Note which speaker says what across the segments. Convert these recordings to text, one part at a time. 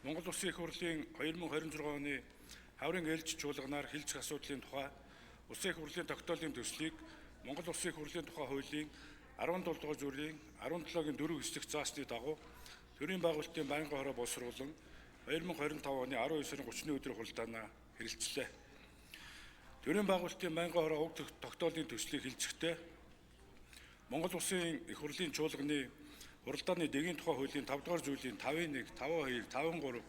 Speaker 1: Монгол Улсын их хурлын 2026 оны хаврын ээлж чуулганаар хилцэх асуудлын тухай Улсын их хурлын тогтоолын төслийг Монгол Улсын их хурлын тухай хуулийн 17 дугаар зүрийн 17-гийн 4 хэсэг заасны дагуу төрийн байгуулалтын байнгын хороо боловсруулан 2025 оны 19 сарын 30-ны өдрийн хуралдаанаа хэрэгжлээ. Төрийн байгуулалтын байнгын хороо уг тогтоолын төслийг хилцэхдээ Монгол Улсын их хурлын чуулганы хуралдааны дэгийн тухай хуулийн 5 дугаар зүйлийн 5.1, 5.2, 5.3,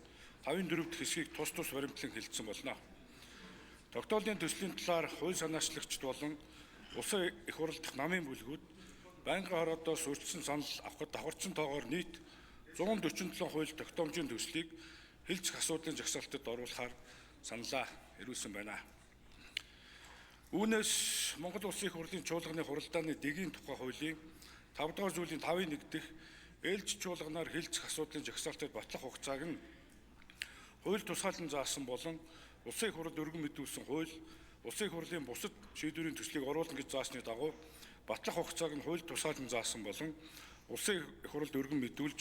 Speaker 1: 5.4 дэх хэсгийг тус баримтлан хэлэлцсэн болно. Тогтоолын төслийн талаар хууль санаачлагчид болон Улсын их хурал дахь намын бүлгүүд байнгын хороодоос өрчсөн санал авахд давхарчин тоогоор нийт 147 хууль тогтоомжийн төслийг хэлцэх асуудлын жагсаалтад оруулахаар саналаа ирүүлсэн байна. Үүнээс Монгол Улсын их хурлын чуулганы хуралдааны дэгийн тухай хуулийн 5 дугаар зүйлийн 5.1 дэх ээлж чуулганаар хэлцэх асуудлын жагсаалтад батлах хугацааг нь хууль тусгаалan заасан болон Улсын их хурлд өргөн мэдүүлсэн хууль Улсын их хурлын бусад шийдвэрийн төслийг оруулна гэж заасны дагуу батлах хугацааг нь хууль тусгаалan заасан болон Улсын их хурлд өргөн мэдүүлж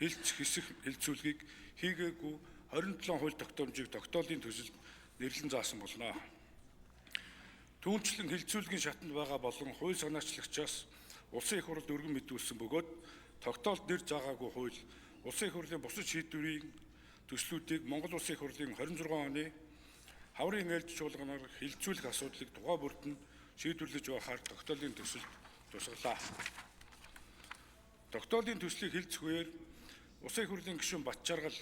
Speaker 1: хэлцэх хэсэг хэлцүүлгийг хийгээгүй 27 хууль тогтоомжийг тогтоолын төсөлд нэрлэн заасан болно. Түүнчлэн хэлцүүлгийн шатанд байгаа болон хууль санаачлагчаас Улсын их хурлд өргөн мэдүүлсэн бөгөөд тогтоолд нэр заагаагүй хууль Улсын их хурлын бусад шийдвэрийн төслүүдийг Монгол Улсын их хурлын 26 оны хаврын ээлж чуулганаар хэлцүүлэх асуудлыг тухай бүрд нь шийдвэрлэж байхаар тогтоолын төсөлд тусгалаа. Тогтоолын төслийг хэлцэх үеэр Улсын их хурлын гишүүн Батчааргал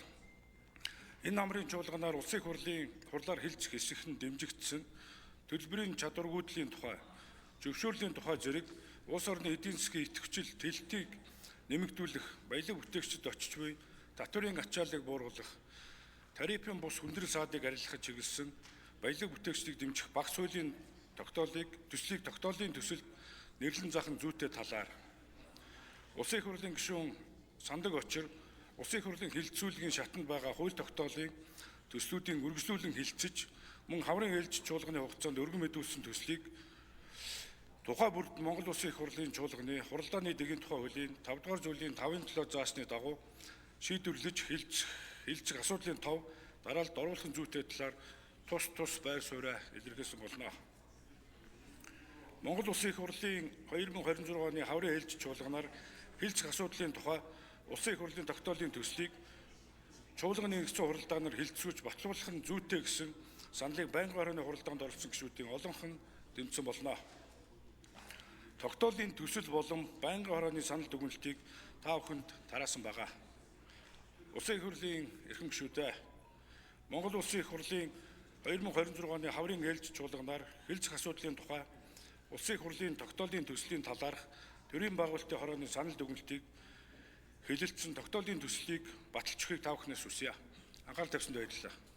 Speaker 1: энэ намрын чуулганаар Улсын их хурлын хурлаар хэлцэх хэсэг нь дэмжигдсэн төлбөрийн чадваргүйдлийн тухай, зөвшөөрлийн тухай зэрэг улс орны эдийн засгийн идэвхжил тэлтийг нэмэгдүүлэх, баялаг бүтээгчид очиж буй татврын ачааллыг бууруулах, тарифын бус хүндрэл саадыг арилгахад чиглэсэн баялаг бүтээгчдийг дэмжих багц хуулийн төслийг тогтоолын төсөлд нэрлэн заах зүйтэй талаар Улсын их хурлын гишүүн Сандаг Очир Улсын их хурлын хэлэлцүүлгийн шатанд байгаа хууль тогтоолын төслүүдийн үргэлжлүүлэн хэлэлцэж мөн хаврын ээлж чуулганы хугацаанд өргөн мэдүүлсэн төслийг тухай бүрд Монгол Улсын их хурлын чуулганы хуралдааны дэгийн тухай хуулийн 5 дугаар зүйлийн 5.7 заасны дагуу шийдвэрлэж хэлцэх асуудлын тов дараалд оруулахын зүйтэй талаар тус байр сууриа илэрхийлсэн болно. Монгол Улсын их хурлын 2026 оны хаврын ээлж чуулганаар хэлцэх асуудлын тухай Улсын их хурлын тогтоолын төслийг чуулганы нэгдсэн хуралдаанаар хэлцүүлж батлуулах нь зүйтэй гэсэн саналыг байнгын хорооны хуралдаанд оролцсон гишүүдийн олонх нь дэмжсэн болно. Тогтоолын төсөл болон байнгын хорооны санал дүгнэлтийг та бүхэнд тараасан байгаа. Улсын их хурлын эрхэм гишүүдээ Монгол Улсын их хурлын 2026 оны хаврын ээлж чуулганаар хэлцэх асуудлын тухай Улсын их хурлын тогтоолын төслийн талаарх төрийн байгуулалтын хорооны санал дүгнэлтийг хэлэлцсэн тогтоолын төслийг баталж өгөхийг та бүхнээс хүсье. Анхаарал тавьсанд баярлалаа.